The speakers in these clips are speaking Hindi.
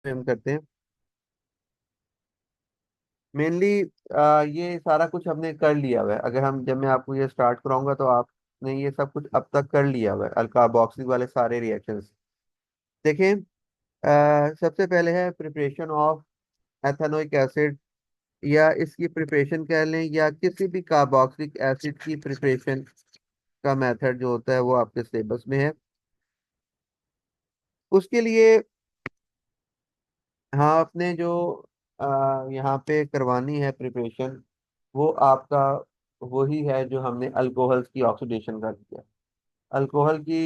हम करते हैं मेनली। ये सारा कुछ हमने कर लिया हुआ है। अगर हम जब मैं आपको ये स्टार्ट कराऊंगा तो आपने ये सब कुछ अब तक कर लिया हुआ है, अल्कार्बोक्सिल वाले सारे रिएक्शंस। देखें, सबसे पहले है प्रिपरेशन ऑफ एथेनोइक एसिड, या इसकी प्रिपरेशन कह लें, या किसी भी कार्बोक्सिलिक एसिड की प्रिपरेशन का मेथड जो होता है वो आपके सिलेबस में है। उसके लिए हाँ, आपने जो यहाँ पे करवानी है प्रिपरेशन, वो आपका वही है जो हमने अल्कोहल्स की ऑक्सीडेशन का किया। अल्कोहल की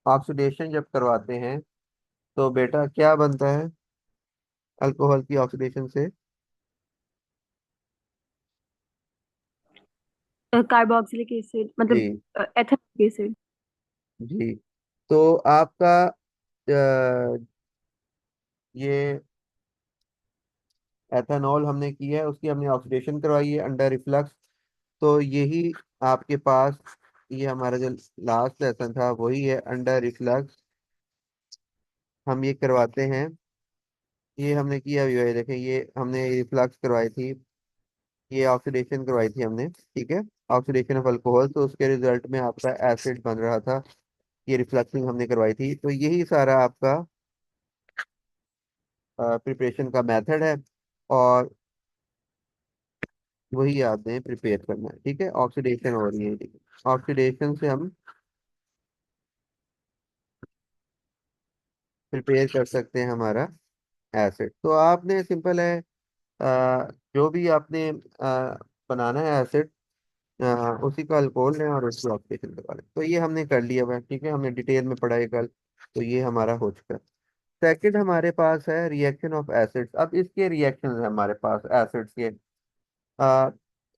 ऑक्सीडेशन जब करवाते हैं तो बेटा क्या बनता है अल्कोहल की ऑक्सीडेशन से? कार्बोक्सिलिक एसिड मतलब जी एथेनॉलिक एसिड। जी। तो आपका ये एथेनॉल हमने किया है, उसकी हमने ऑक्सीडेशन करवाई है अंडर रिफ्लक्स। तो यही आपके पास, ये हमारा जो लास्ट लेसन था वही है अंडर रिफ्लक्स। हम ये करवाते हैं, ये हमने किया हुआ है। देखें, ये हमने रिफ्लक्स करवाई थी, ये ऑक्सीडेशन करवाई थी हमने, ठीक है। ऑक्सीडेशन ऑफ अल्कोहल, तो उसके रिजल्ट में आपका एसिड बन रहा था। ये रिफ्लक्सिंग हमने करवाई थी। तो यही सारा आपका प्रिपरेशन का मेथड है, और वही आपने प्रिपेयर करना है, ठीक है। ऑक्सीडेशन हो रही है, ठीक है। ऑक्सीडेशन से हम प्रिपेयर कर सकते हैं हमारा एसिड। तो आपने सिंपल है, जो भी आपने बनाना है एसिड, उसी का अल्कोहल लें और उसकी ऑक्सीडेशन करवा लें। तो ये हमने कर लिया हुआ है, ठीक है। हमने डिटेल में पढ़ा है कल, तो ये हमारा हो चुका है। सेकंड हमारे पास है रिएक्शन ऑफ एसिड्स। अब इसके रिएक्शन है हमारे पास एसिड्स के। आ,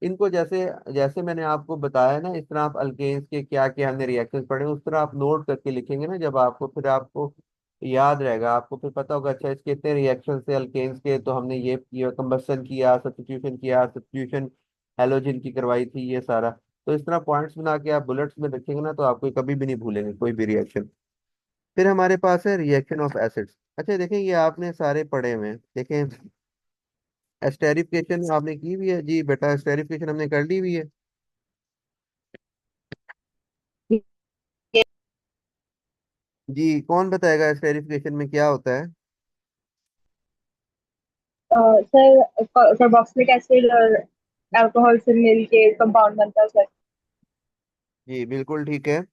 इनको जैसे जैसे मैंने आपको बताया ना, इस तरह आप अल्केन्स के क्या क्या हमने रिएक्शंस पढ़े, उस तरह आप नोट करके लिखेंगे ना, जब आपको फिर आपको याद रहेगा, आपको फिर पता होगा अच्छा इसके इतने रिएक्शन थे अल्केन्स के, तो हमने ये किया, कंबसन किया, सब्स्टिट्यूशन हेलोजन की करवाई थी, ये सारा। तो इस तरह पॉइंट्स बना के आप बुलेट्स में रखेंगे ना, तो आपको कभी भी नहीं भूलेंगे कोई भी रिएक्शन। फिर हमारे पास है रिएक्शन ऑफ एसिड्स। अच्छा देखें, ये आपने सारे पढ़े हुए हैं। देखें, एस्टेरिफिकेशन आपने की हुई है जी बेटा, एस्टेरिफिकेशन हमने कर ली हुई है। जी, कौन बताएगा एस्टेरिफिकेशन में क्या होता है? सर कार्बोक्सिलिक एसिड और अल्कोहल से मिलके कंपाउंड बनता है सर। जी बिल्कुल ठीक है।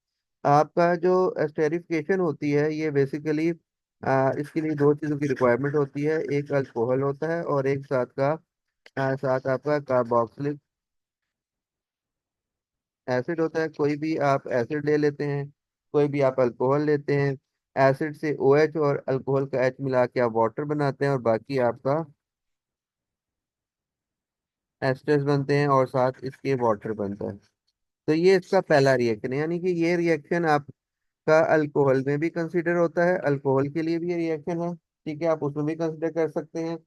आपका जो एस्टेरिफिकेशन होती है ये बेसिकली इसके लिए दो चीज़ों की रिक्वायरमेंट होती है, एक अल्कोहल होता है और एक साथ का साथ आपका कार्बोक्सिलिक एसिड होता है। कोई भी आप एसिड ले लेते हैं, कोई भी आप अल्कोहल लेते हैं, एसिड से OH और अल्कोहल का H मिला के आप वाटर बनाते हैं, और बाकी आपका एस्टर्स बनते हैं और साथ इसके वाटर बनता है। तो ये इसका पहला रिएक्शन है, यानी कि ये रिएक्शन आपका अल्कोहल में भी कंसीडर होता है, अल्कोहल के लिए भी ये रिएक्शन है, ठीक है। आप उसमें भी कंसीडर कर सकते हैं।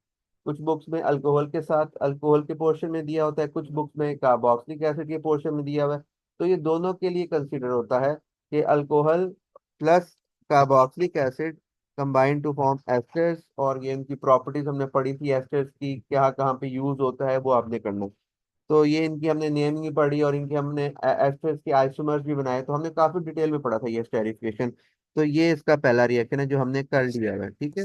कुछ बुक्स में अल्कोहल के साथ अल्कोहल के पोर्शन में दिया होता है, कुछ बुक्स में कार्बोक्सिलिक एसिड के पोर्शन में दिया हुआ है। तो ये दोनों के लिए कंसीडर होता है कि alcohol plus carboxylic acid combine to form esters, और ये इनकी प्रॉपर्टीज हमने पढ़ी थी, एस्टर्स की क्या कहाँ पे यूज होता है वो आपने करना। तो ये इनकी हमने नेम भी पढ़ी, और इनके हमने एस्टर्स के आइसोमर्स भी बनाए, तो हमने काफी डिटेल में पढ़ा था ये स्टेरिफिकेशन। तो ये इसका पहला रिएक्शन है जो हमने कर लिया है, ठीक है।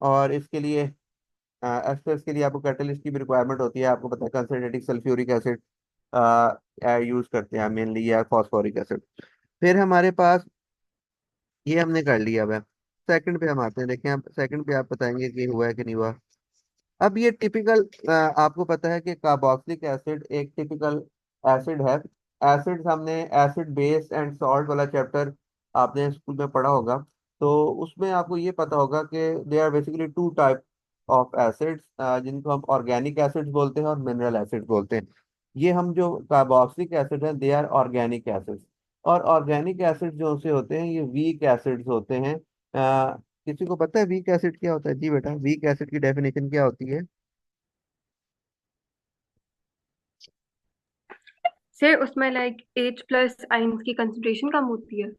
और इसके लिए एस्टर्स के लिए आपको कैटलिस्ट की भी रिक्वायरमेंट होती है। आपको पता है कंसनट्रेटिक सल्फ्यूरिक एसिड यूज करते हैं मेनली, या फॉस्फोरिक एसिड। फिर हमारे पास ये हमने कर लिया हुआ है। सेकंड पे हम आते हैं। देखें, आप सेकंड पे आप बताएंगे कि हुआ है कि नहीं हुआ। अब ये टिपिकल, आपको पता है कि कार्बोक्सिलिक एसिड एक टिपिकल एसिड है। एसिड्स हमने एसिड बेस एंड सॉल्ट वाला चैप्टर आपने स्कूल में पढ़ा होगा। तो उसमें आपको ये पता होगा कि they are basically two type of acids, जिनको हम ऑर्गेनिक एसिड्स बोलते हैं और मिनरल एसिड्स बोलते हैं। ये हम जो कार्बोक्सिलिक एसिड हैं, दे आर ऑर्गेनिक एसिड्स। और ऑर्गेनिक एसिड जो से होते हैं, ये वीक एसिड्स होते हैं। किसी को पता है वीक एसिड क्या होता है? जी बेटा, वीक एसिड की डेफिनेशन क्या होती है? सर उसमें लाइक H+ आयन्स की कंसंट्रेशन कम होती है।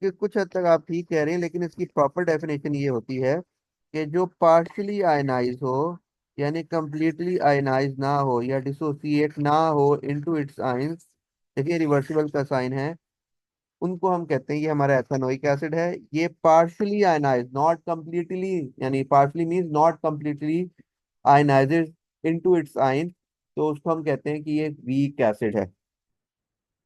कि कुछ हद तक आप ठीक कह रहे हैं, लेकिन इसकी प्रॉपर डेफिनेशन ये होती है कि जो पार्शियली आयनाइज हो, यानी कंप्लीटली आयनाइज ना हो या डिसोसिएट ना हो इनटू इट्स आयंस, देखिए रिवर्सिबल का साइन है, उनको हम कहते हैं ये हमारा एथेनोइक एसिड है। ये पार्शियली आयनाइज, नॉट कंप्लीटली, यानी partially means not completely ionized into its ion, तो उसको हम कहते हैं कि ये वीक एसिड है।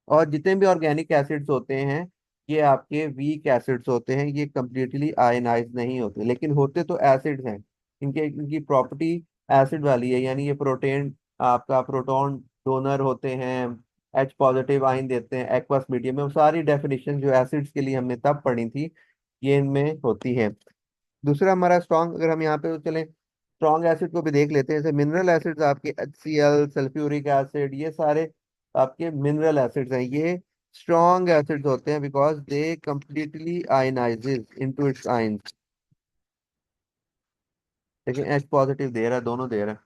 और जितने भी ऑर्गेनिक एसिड्स होते हैं ये आपके वीक एसिड्स होते हैं, ये कंप्लीटली आयनाइज नहीं होते, लेकिन होते तो एसिड्स हैं। इनकी प्रॉपर्टी एसिड वाली है, यानी ये प्रोटीन आपका प्रोटॉन डोनर होते हैं, एच पॉजिटिव आयन देते हैं एक्वस मीडियम में। वो सारी डेफिनेशन जो एसिड्स के लिए हमने तब पढ़ी थी ये इनमें होती है। दूसरा हमारा स्ट्रॉन्ग, अगर हम यहाँ पे चलें स्ट्रॉन्ग एसिड को भी देख लेते हैं, जैसे मिनरल एसिड्स आपके HCl, सल्फ्यूरिक एसिड, ये सारे आपके मिनरल एसिड्स हैं। ये स्ट्रॉन्ग एसिड्स होते हैं because they completely ionizes into its ions. लेकिन H पॉजिटिव दे रहा है, दोनों दे रहा है,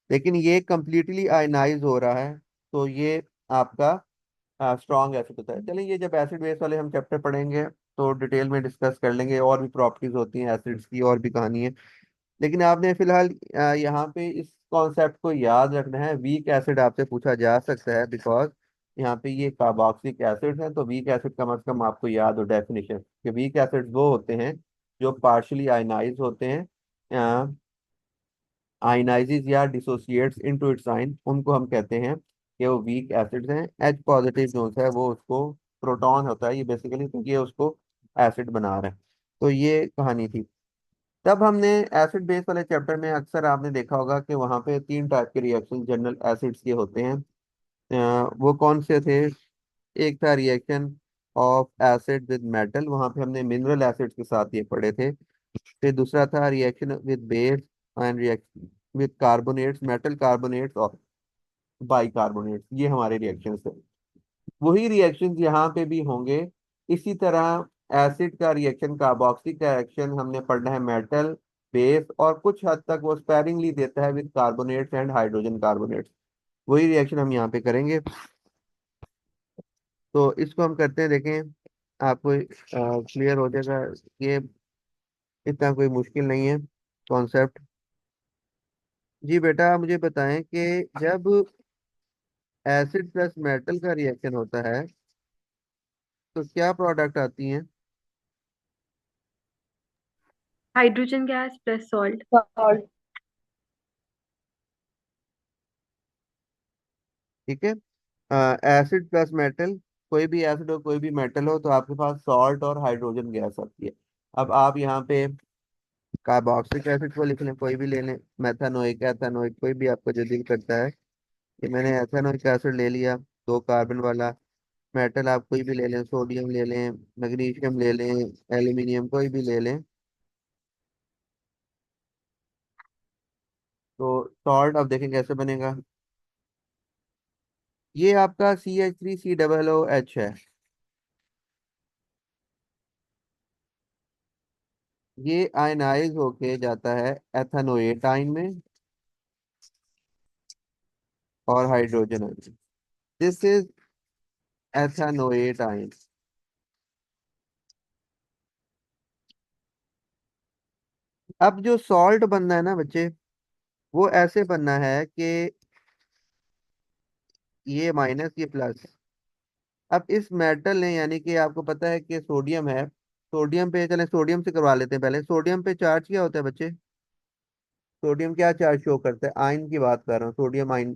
लेकिन ये कंप्लीटली आयनाइज हो रहा है, तो ये आपका स्ट्रॉन्ग एसिड होता है। चलिए, ये जब एसिड बेस वाले हम चैप्टर पढ़ेंगे तो डिटेल में डिस्कस कर लेंगे, और भी प्रॉपर्टीज होती हैं एसिड्स की, और भी कहानी है। लेकिन आपने फिलहाल यहाँ पे इस कॉन्सेप्ट को याद रखना है। वीक एसिड आपसे पूछा जा सकता है बिकॉज यहाँ पे ये कार्बोक्सिलिक एसिड है, तो वीक एसिड का मतलब आपको याद हो डेफिनेशन कि वीक एसिड वो होते हैं जो पार्शियली आयनाइज होते हैं, आयनाइजेज या डिसोसिएट्स इनटू इट्स आयन, उनको हम कहते हैं कि वो वीक एसिड्स हैं। एच पॉजिटिव जो है वो उसको प्रोटॉन होता है ये बेसिकली, तो ये उसको एसिड बना रहा है। तो ये कहानी थी। तब हमने एसिड बेस वाले चैप्टर में अक्सर आपने देखा होगा कि वहाँ पे 3 टाइप के रिएक्शन जनरल एसिड्स के होते हैं। वो कौन से थे? एक था reaction of acid with metal, वहाँ पे हमने मिनरल एसिड्स के साथ ये पढ़े थे। फिर दूसरा था reaction with base and reaction with carbonates, metal carbonates और बाइकार्बोनेट्स, ये हमारे रिएक्शन थे। वही रिएक्शंस यहाँ पे भी होंगे इसी तरह। एसिड का रिएक्शन, कार्बोक्सिलिक का रिएक्शन हमने पढ़ना है मेटल बेस, और कुछ हद तक वो स्पेरिंगली देता है with carbonates and hydrogen carbonates. वही रिएक्शन हम यहाँ पे करेंगे। तो इसको हम करते हैं, देखें आपको क्लियर हो जाएगा। ये इतना कोई मुश्किल नहीं है कॉन्सेप्ट। जी बेटा, मुझे बताएं कि जब एसिड प्लस मेटल का रिएक्शन होता है तो क्या प्रोडक्ट आती हैं? Hydrogen gas plus salt. Salt. ठीक है, एसिड प्लस मेटल, कोई भी एसिड हो कोई भी मेटल हो तो आपके पास सॉल्ट और हाइड्रोजन गैस आती है। अब आप यहाँ पे कार्बोक्सिलिक एसिड को लिख लें, कोई भी ले लें, मेथानोइक, एथानोइक, कोई भी आपको जो दिल करता है। कि मैंने एथानोइक एसिड ले लिया, 2 कार्बन वाला। मेटल आप कोई भी ले लें, सोडियम ले लें, मैग्नीशियम ले लें, एल्यूमिनियम, कोई भी ले लें। तो सॉल्ट अब देखें कैसे बनेगा। ये आपका CH3COOH है। ये आयनाइज होके जाता है एथेनोएट आयन में और hydrogen ion. This is ethanoate ion. अब जो सॉल्ट बनना है ना बच्चे, वो ऐसे बनना है कि ये माइनस ये प्लस। अब इस मेटल ने, यानी कि आपको पता है कि सोडियम है, सोडियम पे चले, सोडियम से करवा लेते हैं पहले। सोडियम पे चार्ज क्या होता है बच्चे? सोडियम क्या चार्ज शो करता है? आयन की बात कर रहा हूँ, sodium ion.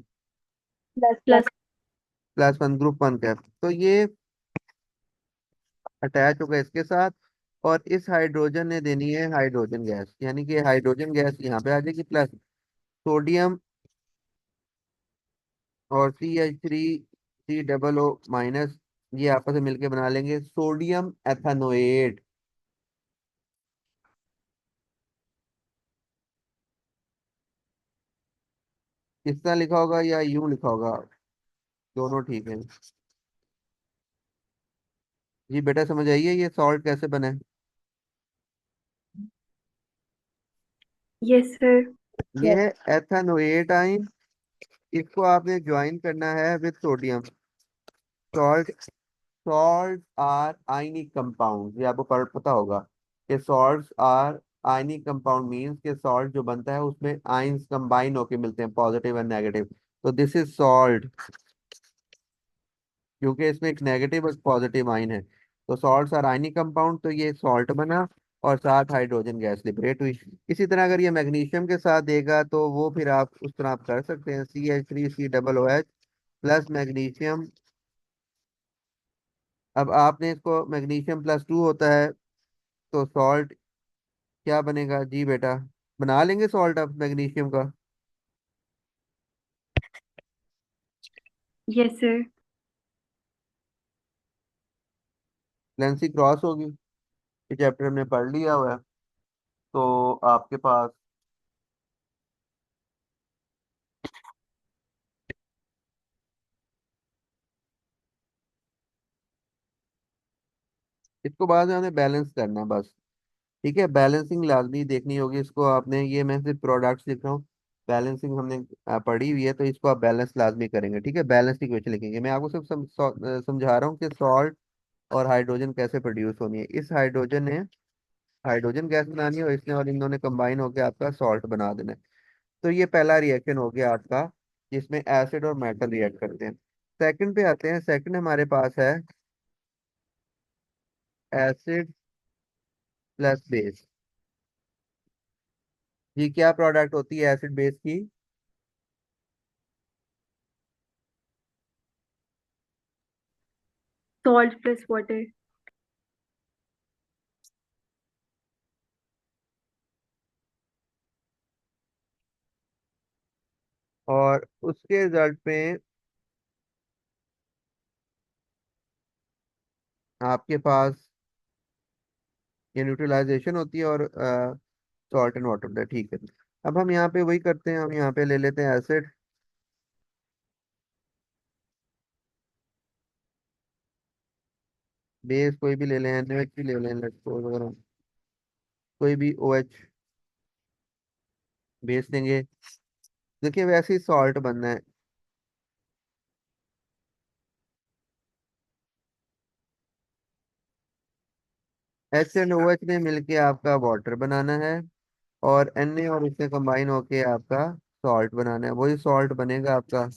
Plus plus. Plus. +1, group 1 का। तो ये अटैच होगा इसके साथ, और इस हाइड्रोजन ने देनी है हाइड्रोजन गैस, यानी कि हाइड्रोजन गैस यहाँ पे आ जाएगी प्लस। सोडियम और CH3COO-, ये आपस में मिलके बना लेंगे सोडियम एथेनोएट। किस तरह लिखा होगा या यूं लिखा होगा? दोनों ठीक है। जी बेटा, समझ आइए ये सॉल्ट कैसे बना है। Yes sir. ये यस। है एथेनोएट आयन, इसको आपने ज्वाइन करना है with sodium. Salt, salt are ionic compound, ये आपको पता होगा कि salts are ionic compound means कि सॉल्ट जो बनता है उसमें आयंस कंबाइन होके मिलते हैं, पॉजिटिव एंड नेगेटिव। तो दिस इज सॉल्ट, क्योंकि इसमें एक नेगेटिव और पॉजिटिव आयन है। तो सॉल्ट्स आर आयनिक कंपाउंड, तो ये सॉल्ट बना और साथ हाइड्रोजन गैस लिबरेट हुई। इसी तरह अगर ये मैग्नीशियम के साथ देगा तो वो फिर आप उस तरह आप कर सकते हैं, CH3COOH प्लस मैग्नीशियम। अब आपने इसको मैग्नीशियम +2 होता है, तो सॉल्ट क्या बनेगा जी बेटा? बना लेंगे सॉल्ट अब मैग्नीशियम का। Yes, sir. लेंसी क्रॉस होगी, ये चैप्टर हमने पढ़ लिया हुआ है। तो आपके पास इसको बाद में हमें बैलेंस करना है बस। ठीक है, बैलेंसिंग लाजमी देखनी होगी इसको आपने, ये मैं सिर्फ प्रोडक्ट्स लिख रहा हूँ। बैलेंसिंग हमने पढ़ी हुई है, तो इसको आप बैलेंस लाजमी करेंगे। ठीक है, बैलेंस की क्वेश्चन लिखेंगे। मैं आपको सिर्फ समझा रहा हूँ कि सॉल्ट और हाइड्रोजन कैसे प्रोड्यूस होनी है। इस हाइड्रोजन ने हाइड्रोजन गैस बनानी है और इसने और इन दोनों ने कंबाइन होकर आपका सॉल्ट बना देना है। तो ये पहला रिएक्शन हो गया आपका, जिसमें एसिड और मेटल रिएक्ट करते हैं। सेकंड पे आते हैं। सेकंड हमारे पास है एसिड प्लस बेस। ये क्या प्रोडक्ट होती है एसिड बेस की? Salt plus water. और उसके रिजल्ट में आपके पास ये न्यूट्रलाइजेशन होती है और सॉल्ट एंड वाटर होता है। ठीक है, अब हम यहाँ पे वही करते हैं, हम यहाँ पे ले लेते हैं एसिड। बेस कोई भी ले लें, NaOH भी ले लें, लेट्स सपोज अगर हम कोई भी OH बेस देंगे। देखिए वैसे ही सॉल्ट बनना है। H and OH ने मिलके आपका वाटर बनाना है, और Na और इससे कंबाइन होके आपका सॉल्ट बनाना है। वही सॉल्ट बनेगा आपका।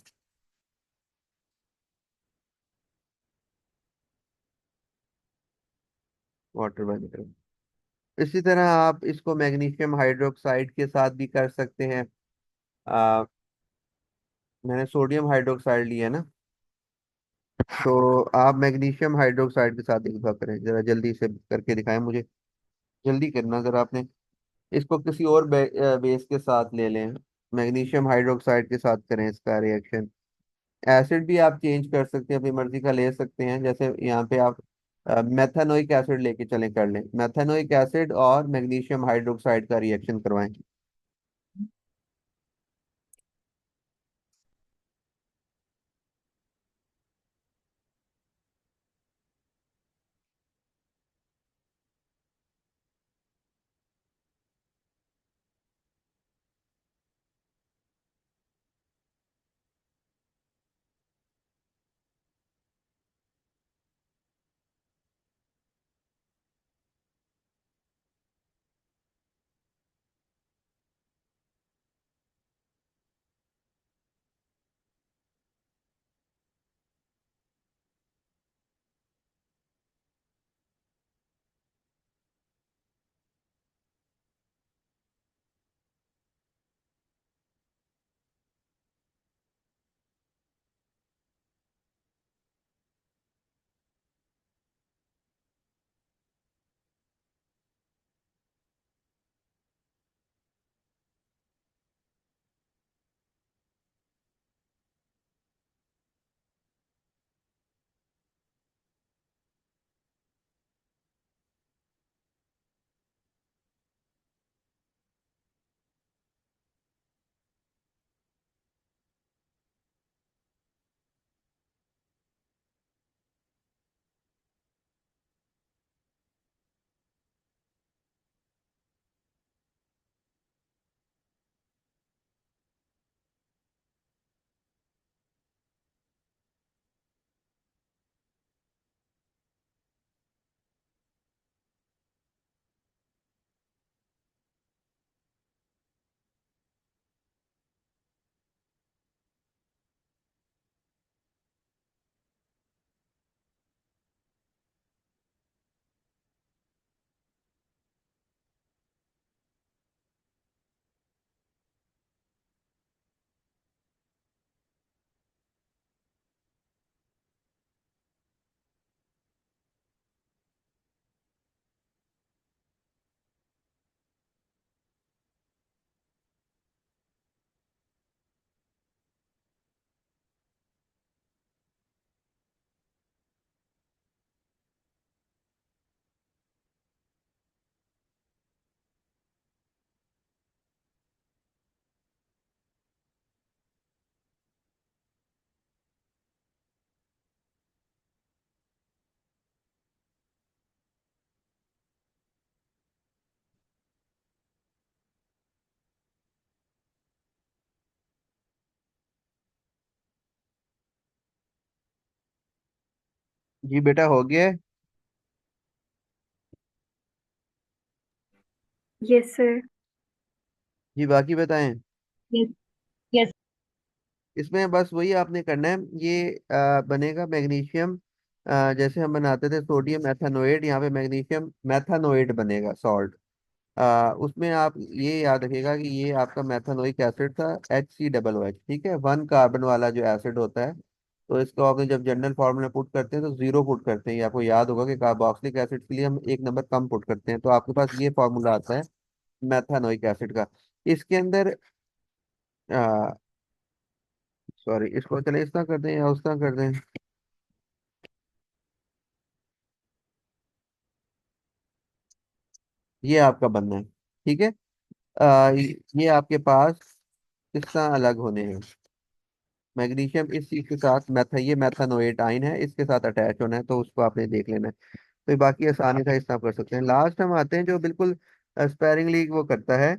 वाटर बनेगा। इसी तरह आप इसको मैग्नीशियम हाइड्रोक्साइड के साथ भी कर सकते हैं। आ, मैंने सोडियम हाइड्रोक्साइड लिया है ना, तो आप मैग्नीशियम हाइड्रोक्साइड के साथ एक दफा करें, जरा जल्दी से करके दिखाएं मुझे। जल्दी करना जरा आपने। इसको किसी और बेस के साथ ले लें, मैग्नीशियम हाइड्रोक्साइड के साथ करें इसका रिएक्शन। एसिड भी आप चेंज कर सकते हैं, अपनी मर्जी का ले सकते हैं। जैसे यहाँ पे आप मेथानोइक एसिड लेके चलें, कर लें मेथानोइक एसिड और मैग्नीशियम हाइड्रोक्साइड का रिएक्शन करवाएं। जी बेटा हो गया है। Yes, sir. जी बाकी बताएं। Yes. Yes. इसमें बस वही आपने करना है, ये बनेगा मैग्नीशियम। जैसे हम बनाते थे सोडियम मेथानोएट, यहाँ पे मैग्नीशियम मेथानोएट बनेगा सॉल्ट। उसमें आप ये याद रखिएगा कि ये आपका मेथानोइक एसिड था, HC OH, ठीक है, 1 कार्बन वाला जो एसिड होता है। तो इसको आपने जब जनरल फॉर्मूला पुट करते हैं तो 0 पुट करते हैं। ये आपको याद होगा कि कार्बोक्सिलिक एसिड के लिए हम 1 नंबर कम पुट करते हैं, तो आपके पास ये फॉर्मूला आता है मेथानोइक एसिड का। इसके अंदर सॉरी, इसको चले इस तरह कर दें या उस तरह कर दें। ये आपका बनना है, ठीक है। ये आपके पास किस तरह अलग होने हैं। मैग्नीशियम इस चीज के साथ ये मेथानोएट आयन है, इसके साथ अटैच होना है, तो उसको आपने देख लेना है। तो ये बाकी आसानी से इस तरह कर सकते हैं। लास्ट हम आते हैं जो बिल्कुल स्पेरिंगली वो करता है।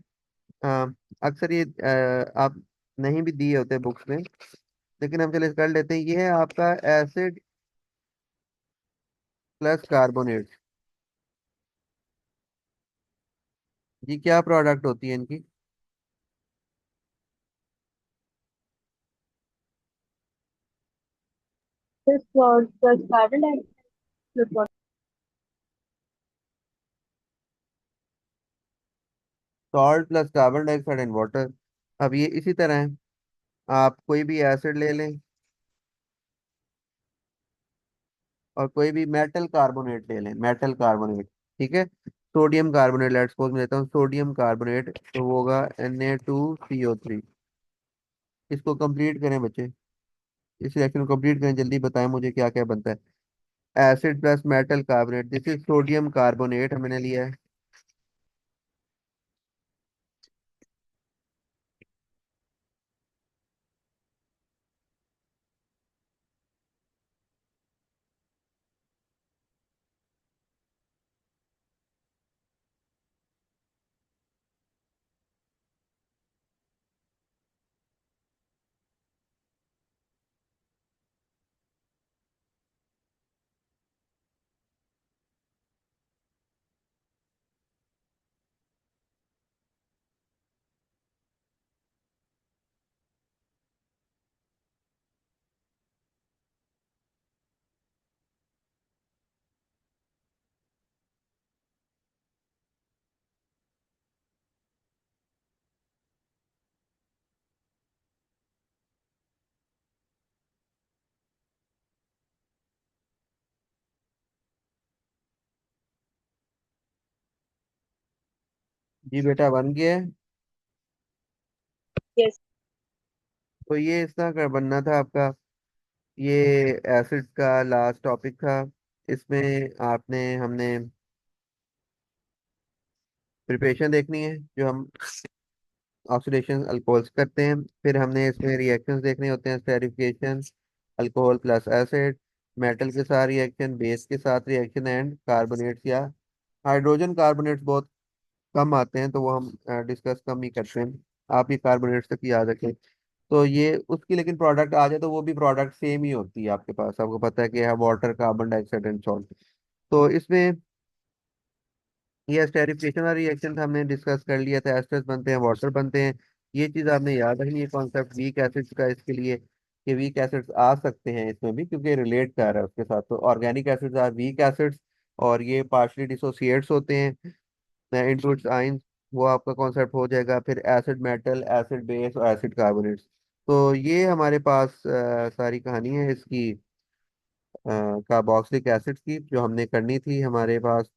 अ, अक्सर ये आप नहीं भी दिए होते बुक्स में, लेकिन हम चले कर लेते हैं। ये है आपका एसिड प्लस कार्बोनेट। जी क्या प्रोडक्ट होती है इनकी। This was plus carbon dioxide plus water. Salt plus carbon dioxide and water. अब ये इसी तरह है, आप कोई भी एसिड ले लें और कोई भी मेटल कार्बोनेट ले लें, मेटल कार्बोनेट, ठीक है। सोडियम कार्बोनेट, लेट्स सपोज मैं लेता हूँ सोडियम कार्बोनेट, तो वो होगा Na2CO3। इसको कंप्लीट करें बच्चे, इस रिएक्शन को कंप्लीट करें, जल्दी बताएं मुझे क्या क्या बनता है। Acid plus metal carbonate, this is sodium carbonate हमने लिया है। जी बेटा बन गया है। Yes. तो ये इस तरह का बनना था आपका। ये एसिड का लास्ट टॉपिक था। इसमें आपने हमने प्रिपरेशन देखनी है, जो हम ऑक्सीडेशन अल्कोहल्स करते हैं। फिर हमने इसमें रिएक्शंस देखने होते हैं, esterification, alcohol plus acid, metal के साथ रिएक्शन, बेस के साथ रिएक्शन, एंड कार्बोनेट्स या हाइड्रोजन कार्बोनेट्स बहुत कम आते हैं, तो वो हम डिस्कस कम ही करते हैं। आप ये कार्बोनेट्स तक याद रखें। तो ये उसकी लेकिन प्रोडक्ट आ जाए तो वो भी प्रोडक्ट सेम ही होती है आपके पास, आपको पता है कि है water, carbon dioxide and salt. तो इसमें ये स्टेरिफिकेशन वाला रिएक्शन था, हमने डिस्कस कर लिया था। एस्टर्स बनते हैं, वाटर बनते हैं। ये चीज आपने याद रखनी है, कॉन्सेप्ट वीक एसिड्स का इसके लिए, कि वीक एसिड्स आ सकते हैं इसमें भी, क्योंकि रिलेट कर रहा है उसके साथ। तो organic acids are weak acids, और ये पार्शली डिसोसिएट्स होते हैं इनटू इट्स आयंस। वो आपका कॉन्सेप्ट हो जाएगा। फिर एसिड मेटल, एसिड बेस और एसिड कार्बोनेट्स। तो ये हमारे पास सारी कहानी है इसकी, कार्बोक्सिलिक एसिड की, जो हमने करनी थी। हमारे पास